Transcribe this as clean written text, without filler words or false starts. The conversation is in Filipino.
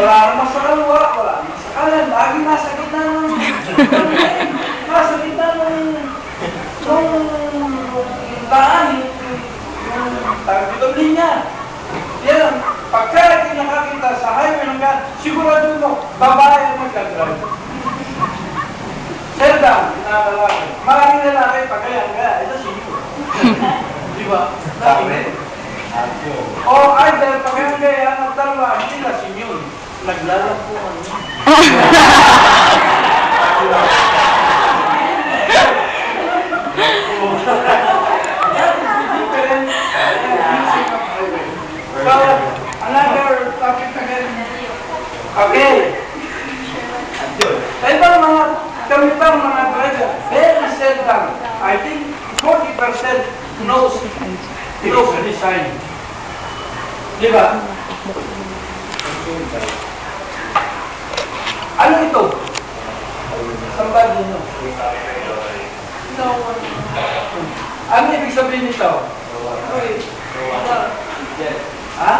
wala namang sakal, wala namang sakalan. Lagi nasa gitna ng... nasa gitna ng daan, yung tawag dito linya. Yan, pagka nakakita sa highway ng gan, sigurado mo, babae ang magdadrive. Selda, na lalaki. Maraming lalaki, pagkaya, ito sinyo. Di ba? O either, pagkaya, nagdalawa, hindi na sinyo. Naglalampuan mo. So, another topic again. Okay. Sa ibang mga kamitang mga driver, very seldom, I think 40% knows the sign. Di ba? Ano ito? Somebody knows. No one. Ano ibig sabihin nito? Yes. Ha?